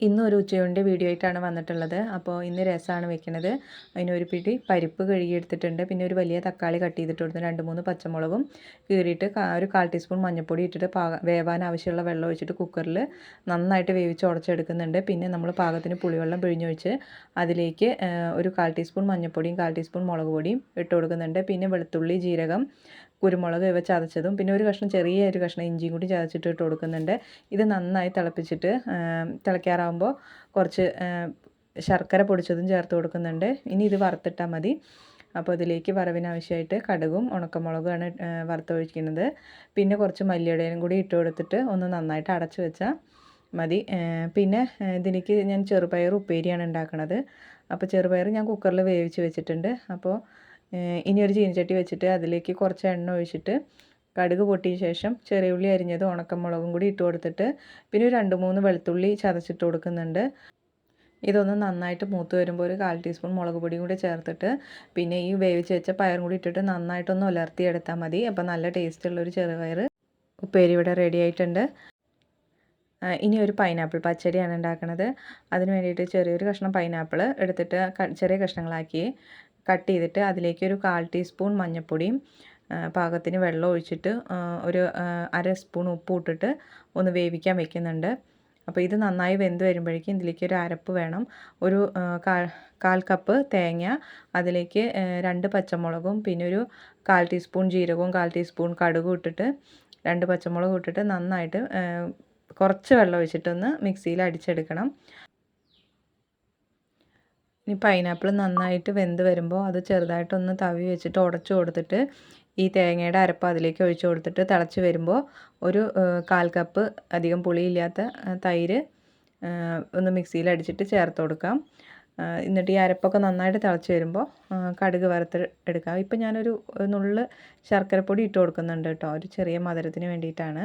ഇന്നൊരു ഉച്ചയൂണിൻ്റെ വീഡിയോ ആയിട്ടാണ് വന്നിട്ടുള്ളത്. അപ്പോൾ ഇന്ന് രസമാണ് വെക്കുന്നത്. അതിനൊരു പിടി പരിപ്പ് കഴുകിയെടുത്തിട്ടുണ്ട്. പിന്നെ ഒരു വലിയ തക്കാളി കട്ട് ചെയ്തിട്ട് കൊടുത്ത് 2-3 പച്ചമുളകും കീറിയിട്ട് ഒരു 1/4 ടീസ്പൂൺ മഞ്ഞൾപ്പൊടി ഇട്ടിട്ട് വേവാൻ ആവശ്യമുള്ള വെള്ളം ഒഴിച്ചിട്ട് കുക്കറിൽ നന്നായിട്ട് വേവിച്ച് ഉടച്ചെടുക്കുന്നുണ്ട്. പിന്നെ നമ്മൾ പാകത്തിന് പുളിവെള്ളം പിഴിഞ്ഞൊഴിച്ച് അതിലേക്ക് ഒരു 1/4 ടീസ്പൂൺ മഞ്ഞൾപ്പൊടിയും 1/4 ടീസ്പൂൺ മുളക് പൊടിയും ഇട്ട് കൊടുക്കുന്നുണ്ട്. പിന്നെ വെളുത്തുള്ളി, ജീരകം, കുരുമുളക് ഇവ ചതച്ചതും പിന്നെ ഒരു ചെറിയൊരു കഷ്ണം ഇഞ്ചിയും കൂടി ചതച്ചിട്ട് ഇട്ട് കൊടുക്കുന്നുണ്ട്. ഇത് നന്നായി തിളപ്പിച്ചിട്ട് തിളയ്ക്കാറാകുമ്പോൾ കുറച്ച് ശർക്കര പൊടിച്ചതും ചേർത്ത് കൊടുക്കുന്നുണ്ട്. ഇനി ഇത് വറുത്തിട്ടാൽ മതി. അപ്പോൾ ഇതിലേക്ക് വറവിനാവശ്യമായിട്ട് കടുകും ഉണക്കമുളകുമാണ് വറുത്തൊഴിക്കുന്നത്. പിന്നെ കുറച്ച് മല്ലിയിലയും കൂടി ഇട്ട് കൊടുത്തിട്ട് ഒന്ന് നന്നായിട്ട് അടച്ചു വെച്ചാൽ മതി. പിന്നെ ഇതിലേക്ക് ഞാൻ ചെറുപയർ ഉപ്പേരിയാണ് ഉണ്ടാക്കുന്നത്. അപ്പോൾ ചെറുപയർ ഞാൻ കുക്കറിൽ വേവിച്ച് വെച്ചിട്ടുണ്ട്. അപ്പോൾ ഇനി ഒരു ചീനച്ചട്ടി വെച്ചിട്ട് അതിലേക്ക് കുറച്ച് എണ്ണ ഒഴിച്ചിട്ട് കടുക് പൊട്ടിയ ശേഷം ചെറിയ ഉള്ളി അരിഞ്ഞത് ഉണക്കമുളകും കൂടി ഇട്ട് കൊടുത്തിട്ട് പിന്നെ ഒരു 2-3 വെളുത്തുള്ളി ചതച്ചിട്ട് കൊടുക്കുന്നുണ്ട്. ഇതൊന്ന് നന്നായിട്ട് മൂത്ത് വരുമ്പോൾ ഒരു 1/4 ടീസ്പൂൺ മുളക് പൊടിയും കൂടി ചേർത്തിട്ട് പിന്നെ ഈ വേവിച്ച് വെച്ച പയറും കൂടി ഇട്ടിട്ട് നന്നായിട്ടൊന്ന് ഉലർത്തിയെടുത്താൽ മതി. അപ്പോൾ നല്ല ടേസ്റ്റുള്ളൊരു ചെറുപയർ ഉപ്പേരി ഇവിടെ റെഡി ആയിട്ടുണ്ട്. ഇനി ഒരു പൈനാപ്പിൾ പച്ചടിയാണ് ഉണ്ടാക്കുന്നത്. അതിന് വേണ്ടിയിട്ട് ചെറിയൊരു കഷ്ണം പൈനാപ്പിൾ എടുത്തിട്ട് ചെറിയ കഷ്ണങ്ങളാക്കി കട്ട് ചെയ്തിട്ട് അതിലേക്ക് ഒരു 1/4 ടീസ്പൂൺ മഞ്ഞൾപ്പൊടിയും പാകത്തിന് വെള്ളം ഒഴിച്ചിട്ട് ഒരു 1/2 സ്പൂൺ ഉപ്പ് ഇട്ടിട്ട് ഒന്ന് വേവിക്കാൻ വെക്കുന്നുണ്ട്. അപ്പോൾ ഇത് നന്നായി വെന്ത് വരുമ്പോഴേക്കും ഇതിലേക്ക് ഒരു അരപ്പ് വേണം. ഒരു 1/4 കപ്പ് തേങ്ങ, അതിലേക്ക് 2 പച്ചമുളകും പിന്നെ ഒരു 1/4 ടീസ്പൂൺ ജീരകവും 1/4 ടീസ്പൂൺ കടുകും ഇട്ടിട്ട് 2 പച്ചമുളകും ഇട്ടിട്ട് നന്നായിട്ട് കുറച്ച് വെള്ളം ഒഴിച്ചിട്ടൊന്ന് മിക്സിയിൽ അടിച്ചെടുക്കണം. ഇനി പൈനാപ്പിൾ നന്നായിട്ട് വെന്ത് വരുമ്പോൾ അത് ചെറുതായിട്ടൊന്ന് തവി വെച്ചിട്ട് ഉടച്ചു കൊടുത്തിട്ട് ഈ തേങ്ങയുടെ അരപ്പ് അതിലേക്ക് ഒഴിച്ചു കൊടുത്തിട്ട് തിളച്ച് വരുമ്പോൾ ഒരു 1/4 കപ്പ് അധികം പുളിയില്ലാത്ത തൈര് ഒന്ന് മിക്സിയിൽ അടിച്ചിട്ട് ചേർത്ത് കൊടുക്കാം. എന്നിട്ട് ഈ അരപ്പൊക്കെ നന്നായിട്ട് തിളച്ച് വരുമ്പോൾ കടുക് വറുത്ത് എടുക്കാം. ഇപ്പം ഞാനൊരു നുള്ള് ശർക്കരപ്പൊടി ഇട്ട് കൊടുക്കുന്നുണ്ട് കേട്ടോ, ഒരു ചെറിയ മധുരത്തിന് വേണ്ടിയിട്ടാണ്.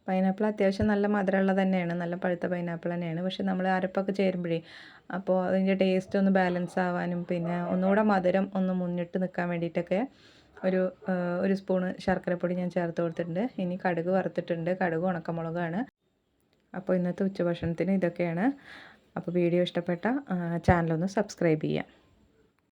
പൈനാപ്പിൾ അത്യാവശ്യം നല്ല മധുരമുള്ളത് തന്നെയാണ്, നല്ല പഴുത്ത പൈനാപ്പിൾ തന്നെയാണ്. പക്ഷെ നമ്മൾ അരപ്പൊക്കെ ചേരുമ്പോഴേ അപ്പോൾ അതിൻ്റെ ടേസ്റ്റ് ഒന്ന് ബാലൻസ് ആവാനും പിന്നെ ഒന്നുകൂടെ മധുരം ഒന്ന് മുന്നിട്ട് നിൽക്കാൻ വേണ്ടിയിട്ടൊക്കെ ഒരു സ്പൂണ് ശർക്കരപ്പൊടി ഞാൻ ചേർത്ത് കൊടുത്തിട്ടുണ്ട്. ഇനി കടുക് വറുത്തിട്ടുണ്ട്, കടുക് ഉണക്കമുളകാണ്. അപ്പോൾ ഇന്നത്തെ ഉച്ചഭക്ഷണത്തിന് ഇതൊക്കെയാണ്. അപ്പോൾ വീഡിയോ ഇഷ്ടപ്പെട്ട ചാനലൊന്ന് സബ്സ്ക്രൈബ് ചെയ്യാം.